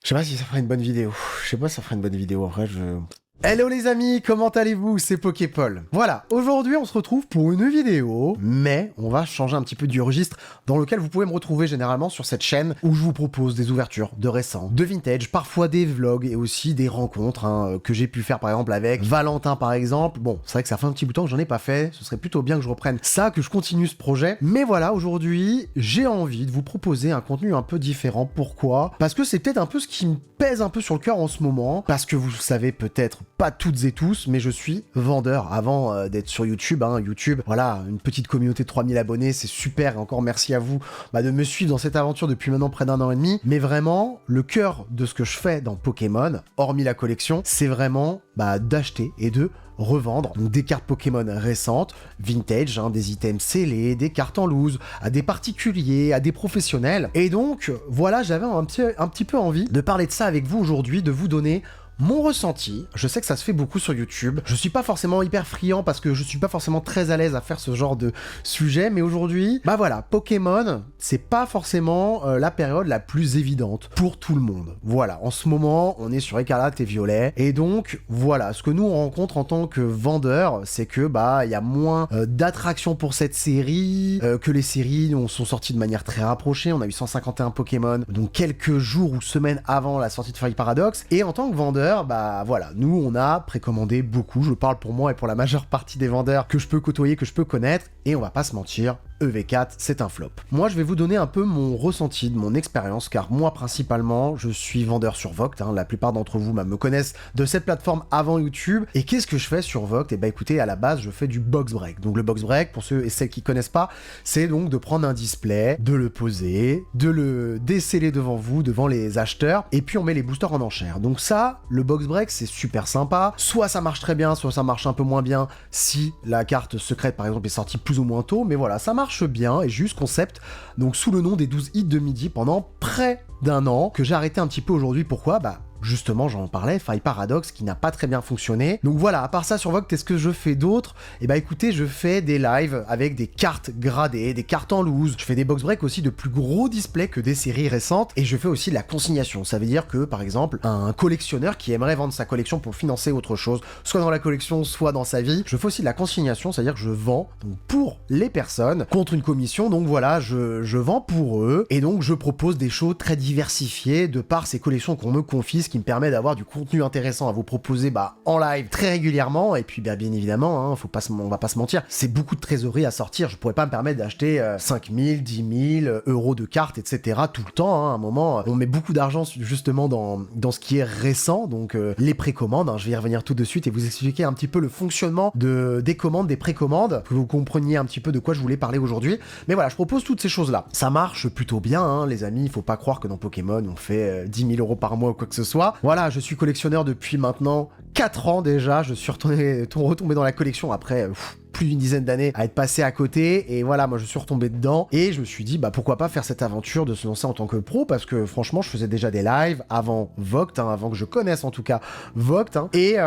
Je sais pas si ça fera une bonne vidéo. Je sais pas si ça fera une bonne vidéo. En vrai, Hello les amis, comment allez-vous? C'est Poképol. Voilà, aujourd'hui on se retrouve pour une vidéo, mais on va changer un petit peu du registre dans lequel vous pouvez me retrouver généralement sur cette chaîne où je vous propose des ouvertures de récents, de vintage, parfois des vlogs et aussi des rencontres que j'ai pu faire par exemple avec Valentin par exemple. Bon, c'est vrai que ça fait un petit bout de temps que j'en ai pas fait, ce serait plutôt bien que je reprenne ça, que je continue ce projet. Mais voilà, aujourd'hui, j'ai envie de vous proposer un contenu un peu différent. Pourquoi? Parce que c'est peut-être un peu ce qui me pèse un peu sur le cœur en ce moment, parce que vous le savez peut-être pas toutes et tous, mais je suis vendeur avant d'être sur YouTube. YouTube, voilà, une petite communauté de 3000 abonnés, c'est super, et encore merci à vous de me suivre dans cette aventure depuis maintenant près d'1 an et demi. Mais vraiment, le cœur de ce que je fais dans Pokémon, hormis la collection, c'est vraiment d'acheter et de revendre donc des cartes Pokémon récentes, vintage, des items scellés, des cartes en loose, à des particuliers, à des professionnels. Et donc, voilà, j'avais un petit peu envie de parler de ça avec vous aujourd'hui, de vous donner mon ressenti. Je sais que ça se fait beaucoup sur YouTube. Je suis pas forcément hyper friand parce que je suis pas forcément très à l'aise à faire ce genre de sujet, mais aujourd'hui, voilà, Pokémon, c'est pas forcément la période la plus évidente pour tout le monde. Voilà, en ce moment, on est sur Écarlate et Violet, et donc, voilà, ce que nous on rencontre en tant que vendeurs, c'est que, il y a moins d'attraction pour cette série, que les séries sont sorties de manière très rapprochée. On a eu 151 Pokémon, donc quelques jours ou semaines avant la sortie de Fire Paradox, et en tant que vendeur, voilà, nous on a précommandé beaucoup, je parle pour moi et pour la majeure partie des vendeurs que je peux côtoyer, que je peux connaître, et on va pas se mentir, EV4, c'est un flop. Moi, je vais vous donner un peu mon ressenti, de mon expérience, car moi, principalement, je suis vendeur sur Vogt. La plupart d'entre vous me connaissent de cette plateforme avant YouTube. Et qu'est-ce que je fais sur Vogt? Écoutez, à la base, je fais du box break. Donc, le box break, pour ceux et celles qui connaissent pas, c'est donc de prendre un display, de le poser, de le déceler devant vous, devant les acheteurs, et puis on met les boosters en enchère. Donc ça, le box break, c'est super sympa. Soit ça marche très bien, soit ça marche un peu moins bien si la carte secrète, par exemple, est sortie plus ou moins tôt. Mais voilà, ça marche bien, et juste concept, donc sous le nom des 12 hits de midi pendant près d'1 an, que j'ai arrêté un petit peu aujourd'hui. Pourquoi? Justement, j'en parlais, Fire Paradox qui n'a pas très bien fonctionné. Donc voilà, à part ça sur Vogt, qu'est-ce que je fais d'autre? Écoutez, je fais des lives avec des cartes gradées, des cartes en loose. Je fais des box break aussi de plus gros displays que des séries récentes, et je fais aussi de la consignation. Ça veut dire que, par exemple, un collectionneur qui aimerait vendre sa collection pour financer autre chose, soit dans la collection, soit dans sa vie, je fais aussi de la consignation, c'est-à-dire que je vends donc, pour les personnes contre une commission. Donc voilà, je vends pour eux, et donc je propose des shows très diversifiés de par ces collections qu'on me confie, qui me permet d'avoir du contenu intéressant à vous proposer en live très régulièrement. Et puis bien évidemment, on va pas se mentir, c'est beaucoup de trésorerie à sortir. Je pourrais pas me permettre d'acheter 5 000, 10 000 euros de cartes, etc. tout le temps. À un moment, on met beaucoup d'argent justement dans ce qui est récent, donc les précommandes. Je vais y revenir tout de suite et vous expliquer un petit peu le fonctionnement des commandes, des précommandes, que vous compreniez un petit peu de quoi je voulais parler aujourd'hui. Mais voilà, je propose toutes ces choses-là. Ça marche plutôt bien, les amis. Il faut pas croire que dans Pokémon, on fait 10 000 euros par mois ou quoi que ce soit. Voilà, je suis collectionneur depuis maintenant 4 ans déjà. Je suis retombé dans la collection après plus d'une dizaine d'années à être passé à côté, et voilà, moi je suis retombé dedans, et je me suis dit pourquoi pas faire cette aventure de se lancer en tant que pro, parce que franchement je faisais déjà des lives avant Vogt, avant que je connaisse en tout cas Vogt, et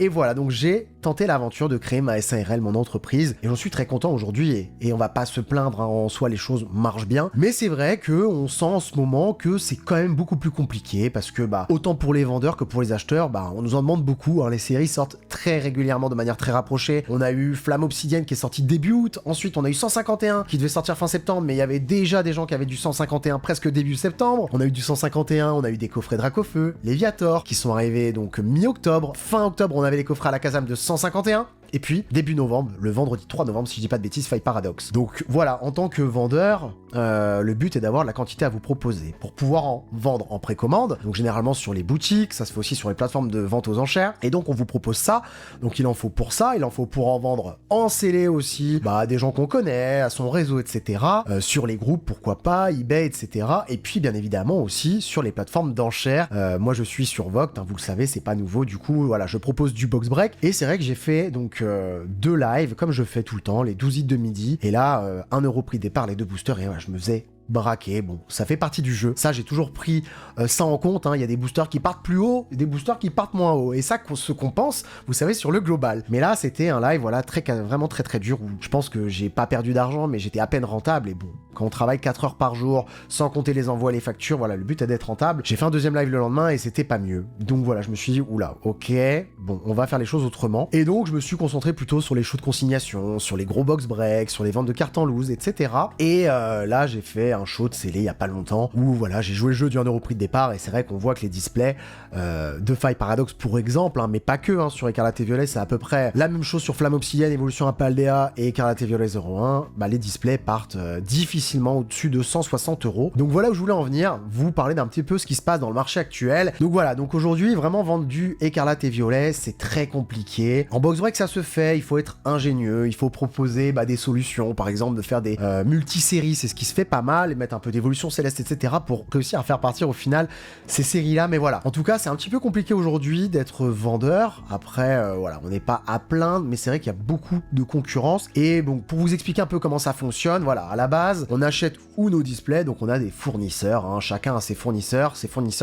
voilà, donc j'ai tenté l'aventure de créer ma SARL, mon entreprise, et j'en suis très content aujourd'hui, et on va pas se plaindre, en soi les choses marchent bien, mais c'est vrai que on sent en ce moment que c'est quand même beaucoup plus compliqué, parce que autant pour les vendeurs que pour les acheteurs, on nous en demande beaucoup, les séries sortent très régulièrement de manière très rapprochée. On a eu Flamme Obsidienne qui est sorti début août, ensuite on a eu 151 qui devait sortir fin septembre, mais il y avait déjà des gens qui avaient du 151 presque début septembre. On a eu du 151, on a eu des coffrets Dracofeu, Léviator qui sont arrivés donc mi-octobre. Fin octobre, on avait les coffrets à la Kazam de 151. Et puis, début novembre, le vendredi 3 novembre, si je dis pas de bêtises, Fire Paradox. Donc voilà, en tant que vendeur, le but est d'avoir la quantité à vous proposer pour pouvoir en vendre en précommande. Donc généralement sur les boutiques, ça se fait aussi sur les plateformes de vente aux enchères. Et donc on vous propose ça. Donc il en faut pour ça, il en faut pour en vendre en scellé aussi, à des gens qu'on connaît, à son réseau, etc. Sur les groupes, pourquoi pas, eBay, etc. Et puis bien évidemment aussi sur les plateformes d'enchères. Moi je suis sur Vogt, vous le savez, c'est pas nouveau. Du coup, voilà, je propose du box break. Et c'est vrai que j'ai fait donc 2 lives, comme je fais tout le temps, les 12 hits de midi. Et là, 1 euro prix départ, les 2 boosters, et voilà, je me faisais braquer. Bon, ça fait partie du jeu. Ça, j'ai toujours pris ça en compte. Hein. Il y a des boosters qui partent plus haut, et des boosters qui partent moins haut. Et ça se compense, vous savez, sur le global. Mais là, c'était un live, voilà, vraiment très très dur, où je pense que j'ai pas perdu d'argent, mais j'étais à peine rentable. Et bon, quand on travaille 4 heures par jour, sans compter les envois, les factures, voilà, le but est d'être rentable. J'ai fait un deuxième live le lendemain et c'était pas mieux. Donc voilà, je me suis dit, oula, ok, bon, on va faire les choses autrement. Et donc, je me suis concentré plutôt sur les shows de consignation, sur les gros box breaks, sur les ventes de cartes en loose, etc. Et là, j'ai fait un show de scellé il y a pas longtemps où voilà, j'ai joué le jeu du 1€ prix de départ et c'est vrai qu'on voit que les displays de Faille Paradox pour exemple, hein, mais pas que, hein, sur Écarlate et Violet, c'est à peu près la même chose sur Flamme Obsidienne, Évolution Impaldea et Écarlate et Violet 01. Bah, les displays partent difficilement au-dessus de 160€. Donc voilà où je voulais en venir, vous parler d'un petit peu ce qui se passe dans le marché actuel. Donc voilà, donc aujourd'hui, vraiment vendre du Écarlate et Violet, c'est très compliqué. En box break, ça se fait, il faut être ingénieux, il faut proposer des solutions, par exemple de faire des multi-séries, c'est ce qui se fait pas mal, et mettre un peu d'évolution céleste, etc. pour réussir à faire partir au final ces séries-là. Mais voilà, en tout cas, c'est un petit peu compliqué aujourd'hui d'être vendeur. Après, voilà, on n'est pas à plaindre, mais c'est vrai qu'il y a beaucoup de concurrence. Et bon, pour vous expliquer un peu comment ça fonctionne, voilà, à la base, on achète ou nos displays, donc on a des fournisseurs, hein, chacun a ses fournisseurs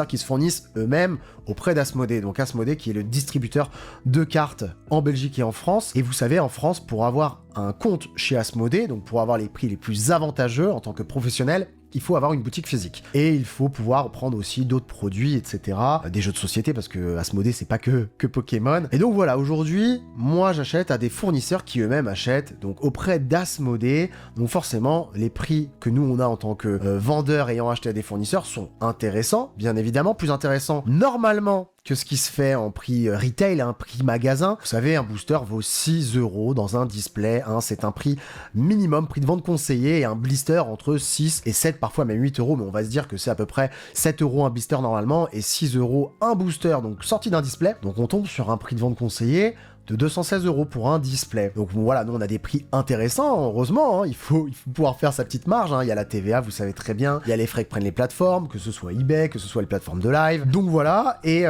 qui se fournissent eux-mêmes auprès d'Asmodée. Donc Asmodée qui est le distributeur de cartes en Belgique et en France. Et vous savez, en France, pour avoir un compte chez Asmodée, donc pour avoir les prix les plus avantageux en tant que professionnel, il faut avoir une boutique physique. Et il faut pouvoir prendre aussi d'autres produits, etc. Des jeux de société, parce que Asmodée, c'est pas que Pokémon. Et donc voilà, aujourd'hui, moi, j'achète à des fournisseurs qui eux-mêmes achètent, donc auprès d'Asmodée. Donc forcément, les prix que nous, on a en tant que vendeurs ayant acheté à des fournisseurs sont intéressants, bien évidemment, plus intéressants normalement que ce qui se fait en prix retail, un prix magasin. Vous savez, un booster vaut 6€ dans un display, hein, c'est un prix minimum, prix de vente conseillé, et un blister entre 6 et 7, parfois même 8€, mais on va se dire que c'est à peu près 7€ un blister normalement, et 6€ un booster, donc sorti d'un display. Donc on tombe sur un prix de vente conseillé de 216€ pour un display. Donc bon, voilà, nous on a des prix intéressants, heureusement, hein, il faut pouvoir faire sa petite marge, hein. Il y a la TVA, vous savez très bien, il y a les frais que prennent les plateformes, que ce soit eBay, que ce soit les plateformes de live, donc voilà, et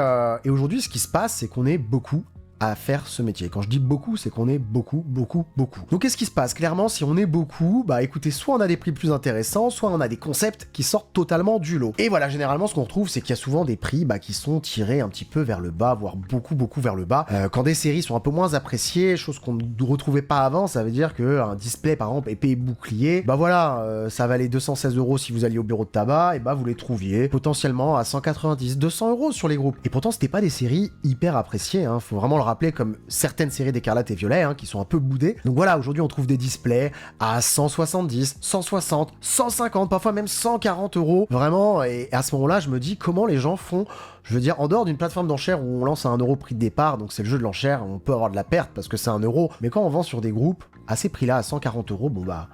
aujourd'hui ce qui se passe, c'est qu'on est beaucoup à faire ce métier. Quand je dis beaucoup, c'est qu'on est beaucoup. Donc qu'est-ce qui se passe? Clairement, si on est beaucoup, bah écoutez, soit on a des prix plus intéressants, soit on a des concepts qui sortent totalement du lot. Et voilà, généralement, ce qu'on retrouve, c'est qu'il y a souvent des prix qui sont tirés un petit peu vers le bas, voire beaucoup vers le bas. Quand des séries sont un peu moins appréciées, chose qu'on ne retrouvait pas avant, ça veut dire qu'un display, par exemple, épée et bouclier, bah voilà, ça valait 216€ si vous alliez au bureau de tabac, et bah vous les trouviez potentiellement à 190, 200€ sur les groupes. Et pourtant, c'était pas des séries hyper appréciées, hein, faut vraiment le rappeler, comme certaines séries d'Écarlate et Violet, hein, qui sont un peu boudées. Donc voilà, aujourd'hui on trouve des displays à 170, 160, 150, parfois même 140€, vraiment, et à ce moment-là, je me dis comment les gens font, je veux dire, en dehors d'une plateforme d'enchères où on lance à 1€ prix de départ, donc c'est le jeu de l'enchère, on peut avoir de la perte parce que c'est 1€, mais quand on vend sur des groupes, à ces prix-là, à 140€, bon bah...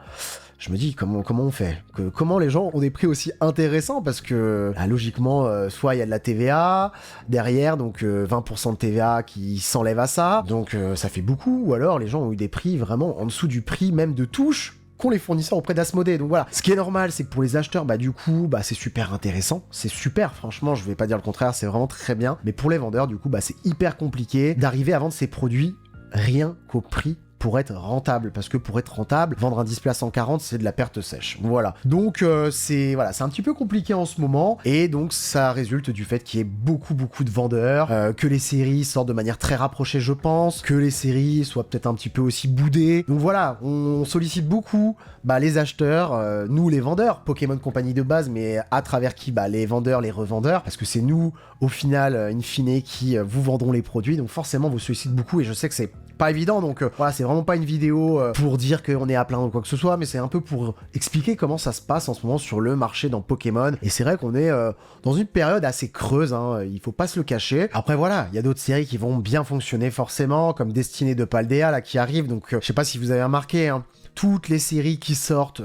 je me dis, comment on fait? Comment les gens ont des prix aussi intéressants? Parce que, logiquement, soit il y a de la TVA derrière, donc 20% de TVA qui s'enlève à ça, donc ça fait beaucoup, ou alors les gens ont eu des prix vraiment en dessous du prix même de touche qu'ont les fournisseurs auprès d'Asmodée. Donc voilà, ce qui est normal, c'est que pour les acheteurs, du coup, c'est super intéressant, c'est super, franchement, je vais pas dire le contraire, c'est vraiment très bien, mais pour les vendeurs, du coup, c'est hyper compliqué d'arriver à vendre ces produits rien qu'au prix pour être rentable, parce que pour être rentable, vendre un display à 140, c'est de la perte sèche. Voilà. Donc c'est un petit peu compliqué en ce moment, et donc ça résulte du fait qu'il y ait beaucoup de vendeurs, que les séries sortent de manière très rapprochée, je pense, que les séries soient peut-être un petit peu aussi boudées. Donc voilà, on sollicite beaucoup les acheteurs, nous les vendeurs, Pokémon compagnie de base, mais à travers qui? Les vendeurs, les revendeurs, parce que c'est nous, au final, in fine, qui vous vendrons les produits, donc forcément vous sollicite beaucoup, et je sais que c'est pas évident, donc voilà, c'est vraiment pas une vidéo pour dire qu'on est à plaindre ou quoi que ce soit, mais c'est un peu pour expliquer comment ça se passe en ce moment sur le marché dans Pokémon, et c'est vrai qu'on est dans une période assez creuse, hein, il faut pas se le cacher. Après voilà, il y a d'autres séries qui vont bien fonctionner forcément, comme Destinée de Paldea, là, qui arrive, donc je sais pas si vous avez remarqué, hein, toutes les séries qui sortent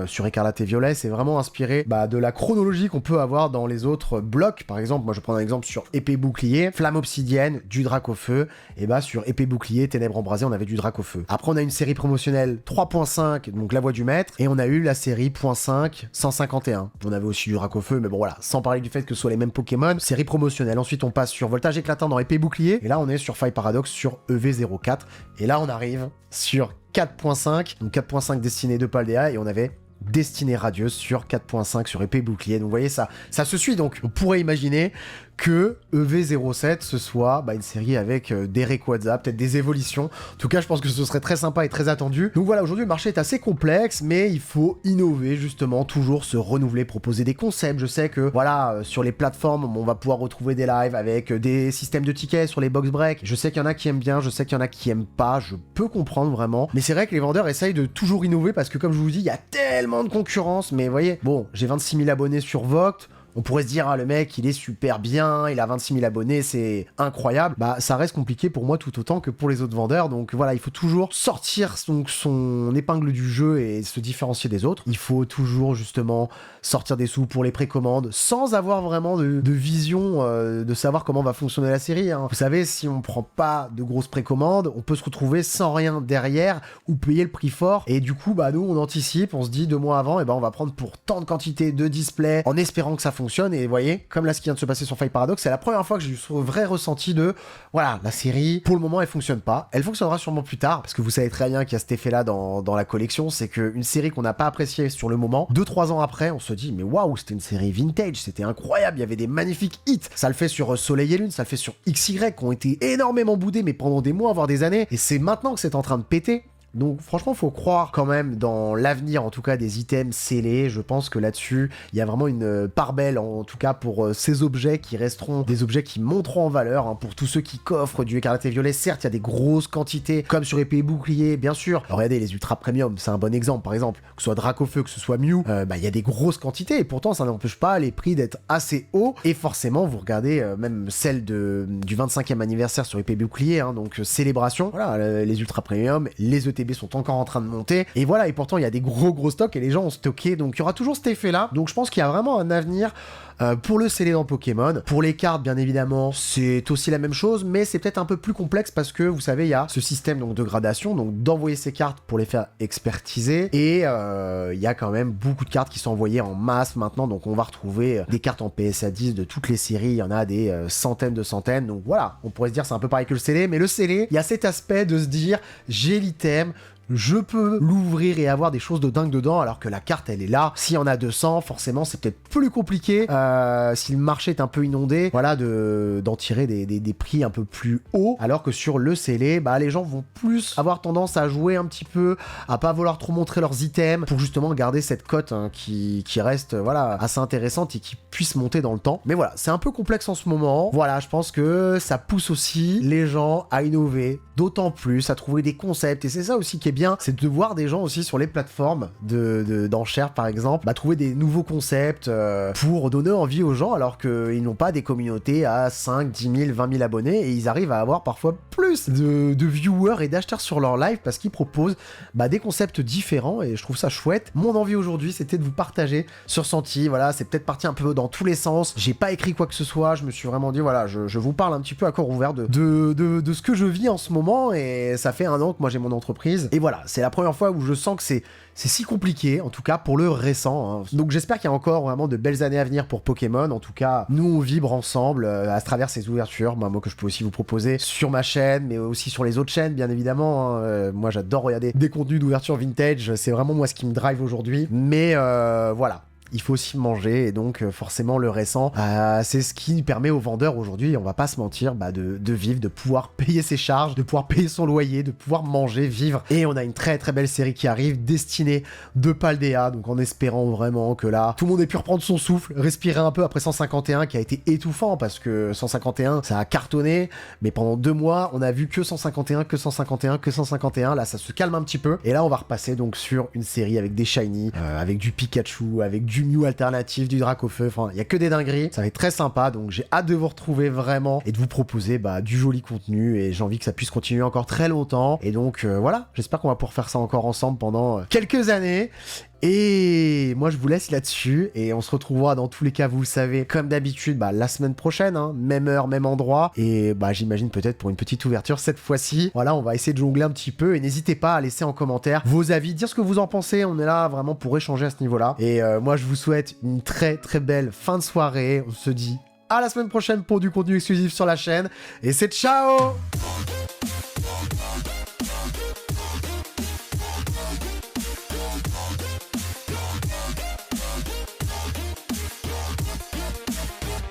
sur Écarlate et Violet, c'est vraiment inspiré de la chronologie qu'on peut avoir dans les autres blocs. Par exemple, moi je prends un exemple sur Épée Bouclier, Flamme Obsidienne, du Dracofeu, et sur Épée Bouclier, Ténèbres Embrasées, on avait du Dracofeu. Après on a une série promotionnelle 3.5, donc La Voix du Maître, et on a eu la série .5, 151. On avait aussi du Dracofeu, mais bon voilà, sans parler du fait que ce soit les mêmes Pokémon, série promotionnelle. Ensuite on passe sur Voltage Éclatant dans Épée Bouclier, et là on est sur Faille Paradox sur EV04, et là on arrive sur 4.5, donc 4.5 Destinée de Paldea, et on avait Destinée Radieuse sur 4.5 sur épée bouclier. Donc vous voyez, ça se suit. Donc on pourrait imaginer que EV07 ce soit une série avec des Rayquaza, peut-être des évolutions. En tout cas, je pense que ce serait très sympa et très attendu. Donc voilà, aujourd'hui le marché est assez complexe, mais il faut innover justement, toujours se renouveler, proposer des concepts. Je sais que voilà, sur les plateformes, on va pouvoir retrouver des lives avec des systèmes de tickets sur les box break. Je sais qu'il y en a qui aiment bien, je sais qu'il y en a qui aiment pas, je peux comprendre vraiment. Mais c'est vrai que les vendeurs essayent de toujours innover parce que comme je vous dis, il y a tellement de concurrence. Mais vous voyez, bon, j'ai 26 000 abonnés sur Vogt. On pourrait se dire, ah, le mec, il est super bien, il a 26 000 abonnés, c'est incroyable. Ça reste compliqué pour moi tout autant que pour les autres vendeurs. Donc voilà, il faut toujours sortir son épingle du jeu et se différencier des autres. Il faut toujours justement sortir des sous pour les précommandes sans avoir vraiment de vision de savoir comment va fonctionner la série. Vous savez, si on prend pas de grosses précommandes, on peut se retrouver sans rien derrière ou payer le prix fort. Et du coup, nous, on anticipe, on se dit 2 mois avant, on va prendre pour tant de quantité de displays en espérant que ça fonctionne. Et vous voyez, comme là ce qui vient de se passer sur Fight Paradox, c'est la première fois que j'ai eu ce vrai ressenti de voilà, la série pour le moment elle fonctionne pas, elle fonctionnera sûrement plus tard, parce que vous savez très bien qu'il y a cet effet là dans la collection, c'est qu'une série qu'on n'a pas appréciée sur le moment, 2-3 ans après on se dit mais waouh, c'était une série vintage, c'était incroyable, il y avait des magnifiques hits. Ça le fait sur Soleil et Lune, ça le fait sur XY qui ont été énormément boudés mais pendant des mois voire des années, et c'est maintenant que c'est en train de péter. Donc franchement, faut croire quand même dans l'avenir, en tout cas des items scellés. Je pense que là-dessus, il y a vraiment une part belle, en tout cas pour ces objets qui resteront des objets qui monteront en valeur. Pour tous ceux qui coffrent du écarlate et violet, certes, il y a des grosses quantités, comme sur épée et bouclier, bien sûr. Alors, regardez, les ultra premium, c'est un bon exemple. Par exemple, que ce soit Dracofeu, que ce soit Mew, il y a des grosses quantités, et pourtant, ça n'empêche pas les prix d'être assez hauts. Et forcément, vous regardez même celle du 25e anniversaire sur épée et bouclier, donc célébration. Voilà, les ultra premium, les ETB sont encore en train de monter, et voilà, et pourtant il y a des gros stocks et les gens ont stocké, donc il y aura toujours cet effet là. Donc je pense qu'il y a vraiment un avenir pour le scellé dans Pokémon. Pour les cartes, bien évidemment, c'est aussi la même chose, mais c'est peut-être un peu plus complexe parce que vous savez, il y a ce système donc de gradation, donc d'envoyer ces cartes pour les faire expertiser, et il y a quand même beaucoup de cartes qui sont envoyées en masse maintenant, donc on va retrouver des cartes en PSA 10 de toutes les séries, il y en a des centaines de centaines, donc voilà, on pourrait se dire c'est un peu pareil que le scellé, mais le scellé, il y a cet aspect de se dire j'ai l'item, je peux l'ouvrir et avoir des choses de dingue dedans, alors que la carte elle est là. S'il y en a 200, forcément c'est peut-être plus compliqué, si le marché est un peu inondé, voilà, d'en tirer des prix un peu plus hauts, alors que sur le scellé, les gens vont plus avoir tendance à jouer un petit peu, à pas vouloir trop montrer leurs items, pour justement garder cette cote qui reste voilà, assez intéressante et qui puisse monter dans le temps. Mais voilà, c'est un peu complexe en ce moment. Voilà, je pense que ça pousse aussi les gens à innover, d'autant plus, à trouver des concepts, et c'est ça aussi qui est bien, c'est de voir des gens aussi sur les plateformes d'enchères par exemple, trouver des nouveaux concepts pour donner envie aux gens, alors qu'ils n'ont pas des communautés à 5, 10 000, 20 000 abonnés, et ils arrivent à avoir parfois plus de viewers et d'acheteurs sur leur live parce qu'ils proposent des concepts différents, et je trouve ça chouette. Mon envie aujourd'hui, c'était de vous partager ce ressenti. Voilà, c'est peut-être parti un peu dans tous les sens, j'ai pas écrit quoi que ce soit, je me suis vraiment dit voilà, je vous parle un petit peu à corps ouvert de ce que je vis en ce moment, et ça fait 1 an que moi j'ai mon entreprise, et voilà, c'est la première fois où je sens que c'est si compliqué, en tout cas pour le récent. Donc j'espère qu'il y a encore vraiment de belles années à venir pour Pokémon. En tout cas, nous on vibre ensemble à travers ces ouvertures, moi que je peux aussi vous proposer sur ma chaîne, mais aussi sur les autres chaînes, bien évidemment. Moi j'adore regarder des contenus d'ouverture vintage, c'est vraiment moi ce qui me drive aujourd'hui. Mais voilà. Il faut aussi manger, et donc forcément le récent, c'est ce qui permet aux vendeurs aujourd'hui, on va pas se mentir, de vivre, de pouvoir payer ses charges, de pouvoir payer son loyer, de pouvoir manger, vivre. Et on a une très belle série qui arrive, Destinée de Paldea, donc en espérant vraiment que là, tout le monde ait pu reprendre son souffle, respirer un peu après 151 qui a été étouffant, parce que 151 ça a cartonné, mais pendant 2 mois on a vu que 151, que 151, que 151, là ça se calme un petit peu, et là on va repasser donc sur une série avec des shiny, avec du Pikachu, avec du Mew alternatif, du Dracofeu, enfin il y a que des dingueries, ça va être très sympa, donc j'ai hâte de vous retrouver vraiment et de vous proposer du joli contenu, et j'ai envie que ça puisse continuer encore très longtemps, et donc voilà, j'espère qu'on va pouvoir faire ça encore ensemble pendant quelques années. Et moi je vous laisse là-dessus, et on se retrouvera dans tous les cas, vous le savez, comme d'habitude, la semaine prochaine, même heure, même endroit, et j'imagine peut-être pour une petite ouverture cette fois-ci. Voilà, on va essayer de jongler un petit peu, et n'hésitez pas à laisser en commentaire vos avis, dire ce que vous en pensez, on est là vraiment pour échanger à ce niveau-là. Et moi je vous souhaite une très belle fin de soirée, on se dit à la semaine prochaine pour du contenu exclusif sur la chaîne, et c'est ciao!